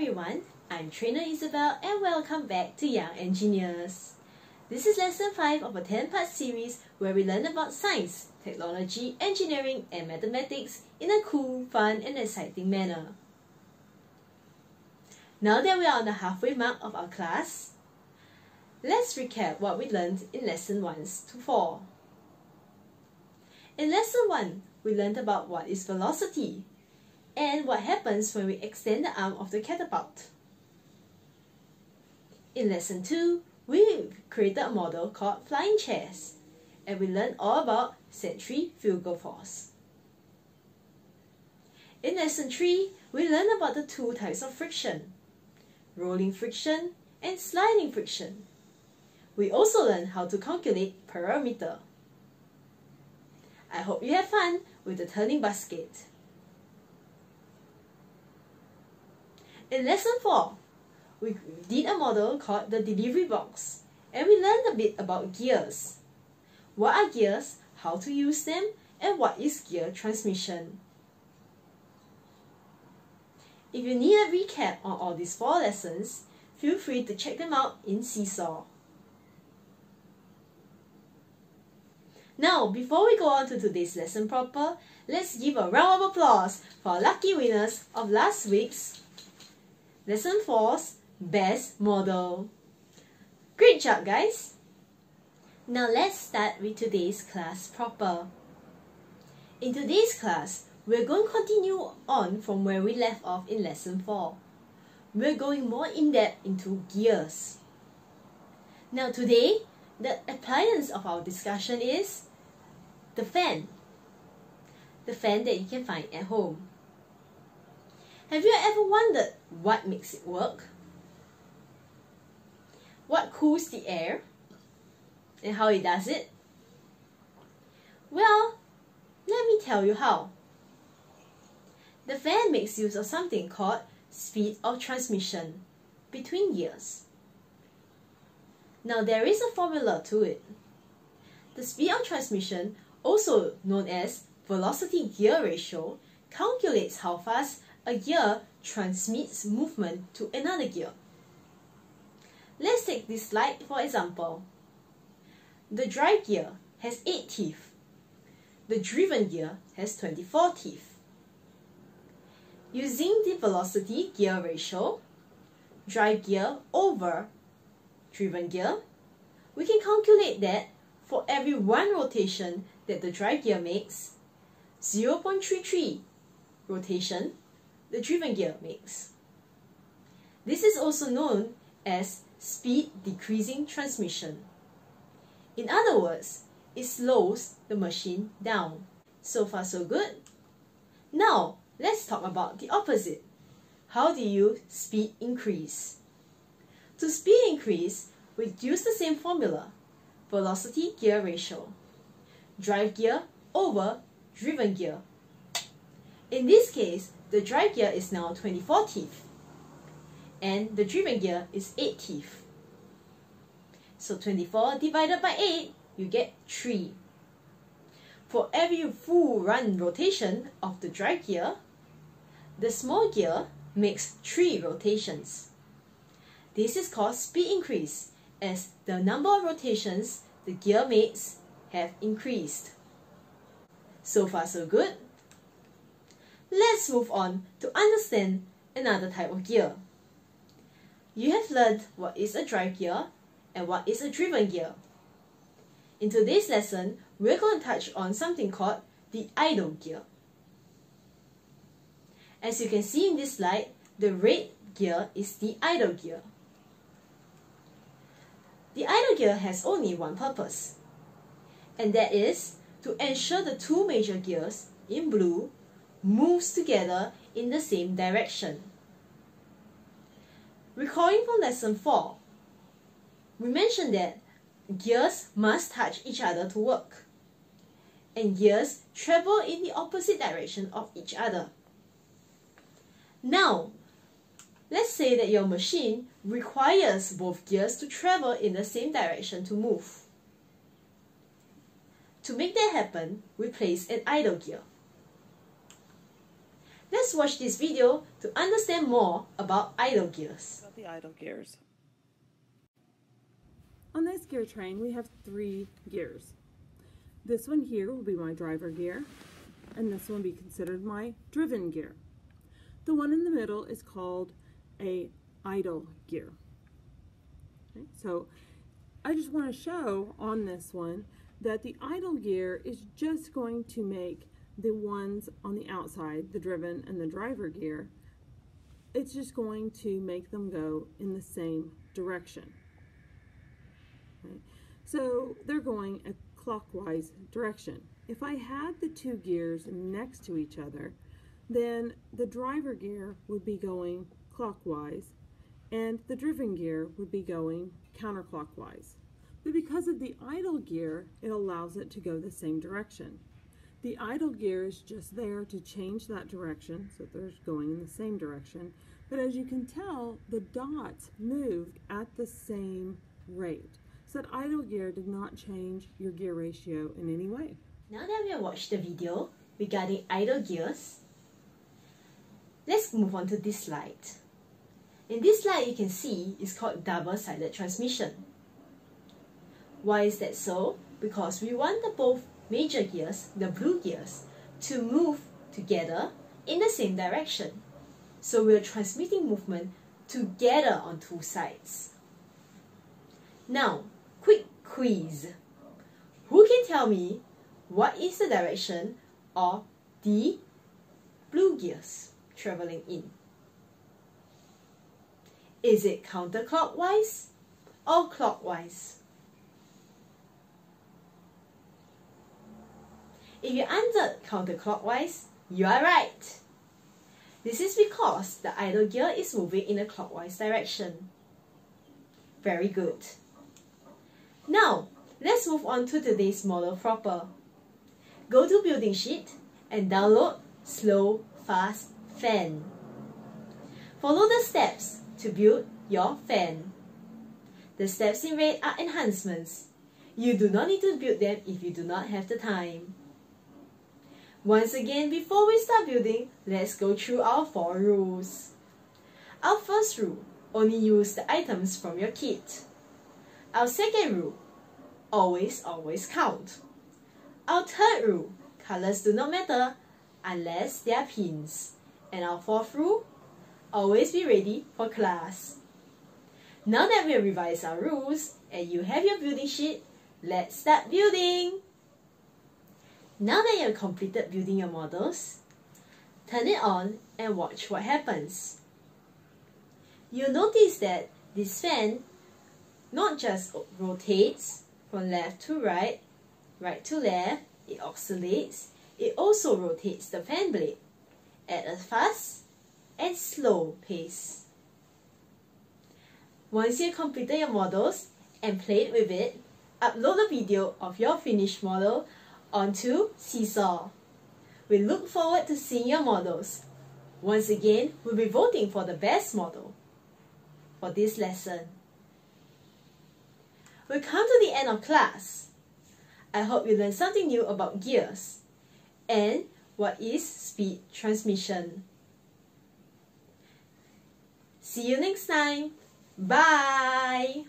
everyone, I'm Trainer Isabel and welcome back to Young Engineers. This is lesson 5 of a 10-part series where we learn about science, technology, engineering and mathematics in a cool, fun and exciting manner. Now that we are on the halfway mark of our class, let's recap what we learned in lesson 1 to 4. In lesson 1, we learned about what is velocity and what happens when we extend the arm of the catapult. In lesson 2, we created a model called flying chairs, and we learned all about centrifugal force. In lesson 3, we learned about the two types of friction, rolling friction and sliding friction. We also learned how to calculate parameter. I hope you have fun with the turning basket. In lesson 4, we did a model called the delivery box, and we learned a bit about gears. What are gears, how to use them, and what is gear transmission? If you need a recap on all these 4 lessons, feel free to check them out in Seesaw. Now, before we go on to today's lesson proper, let's give a round of applause for our lucky winners of last week's Lesson 4's Best Model. Great job, guys! Now let's start with today's class proper. In today's class, we're going to continue on from where we left off in Lesson 4. We're going more in-depth into gears. Now today, the appliance of our discussion is the fan. The fan that you can find at home. Have you ever wondered what makes it work? What cools the air? And how it does it? Well, let me tell you how. The fan makes use of something called speed of transmission between gears. Now there is a formula to it. The speed of transmission, also known as velocity gear ratio, calculates how fast a gear transmits movement to another gear. Let's take this slide for example. The drive gear has 8 teeth. The driven gear has 24 teeth. Using the velocity gear ratio, drive gear over driven gear, we can calculate that for every 1 rotation that the drive gear makes, 0.33 rotation the driven gear makes. This is also known as speed decreasing transmission. In other words, it slows the machine down. So far so good? Now, let's talk about the opposite. How do you speed increase? To speed increase, we use the same formula, velocity gear ratio, drive gear over driven gear. In this case, the drive gear is now 24 teeth, and the driven gear is 8 teeth. So 24 divided by 8, you get 3. For every full run rotation of the drive gear, the small gear makes 3 rotations. This is called speed increase, as the number of rotations the gear makes have increased. So far so good? Let's move on to understand another type of gear. You have learned what is a drive gear and what is a driven gear. In today's lesson, we're going to touch on something called the idle gear. As you can see in this slide, the red gear is the idle gear. The idle gear has only one purpose, and that is to ensure the 2 major gears in blue moves together in the same direction. Recalling from lesson 4, we mentioned that gears must touch each other to work, and gears travel in the opposite direction of each other. Now, let's say that your machine requires both gears to travel in the same direction to move. To make that happen, we place an idle gear. Let's watch this video to understand more about idle gears. About the idle gears. On this gear train, we have 3 gears. This one here will be my driver gear, and this one will be considered my driven gear. The one in the middle is called a idle gear. Okay, so I just want to show on this one that the idle gear is just going to make the ones on the outside, the driven and the driver gear, it's just going to make them go in the same direction. Okay? So they're going a clockwise direction. If I had the 2 gears next to each other, then the driver gear would be going clockwise and the driven gear would be going counterclockwise. But because of the idle gear, it allows it to go the same direction. The idle gear is just there to change that direction, so they're going in the same direction. But as you can tell, the dots moved at the same rate. So that idle gear did not change your gear ratio in any way. Now that we have watched the video regarding idle gears, let's move on to this slide. In this slide, you can see it's called double-sided transmission. Why is that so? Because we want the both major gears, the blue gears, to move together in the same direction. So we're transmitting movement together on 2 sides. Now, quick quiz. Who can tell me what is the direction of the blue gears traveling in? Is it counterclockwise or clockwise? If you answered counterclockwise, you are right. This is because the idle gear is moving in a clockwise direction. Very good. Now, let's move on to today's model proper. Go to Building Sheet and download Slow Fast Fan. Follow the steps to build your fan. The steps in red are enhancements. You do not need to build them if you do not have the time. Once again, before we start building, let's go through our 4 rules. Our first rule, only use the items from your kit. Our second rule, always count. Our third rule, colors do not matter unless they are pins. And our 4th rule, always be ready for class. Now that we have revised our rules and you have your building sheet, let's start building. Now that you have completed building your models, turn it on and watch what happens. You'll notice that this fan not just rotates from left to right, right to left, it oscillates, it also rotates the fan blade at a fast and slow pace. Once you've completed your models and played with it, upload a video of your finished model onto Seesaw. We look forward to seeing your models. Once again, we'll be voting for the best model for this lesson. We've come to the end of class. I hope you learned something new about gears and what is speed transmission. See you next time. Bye!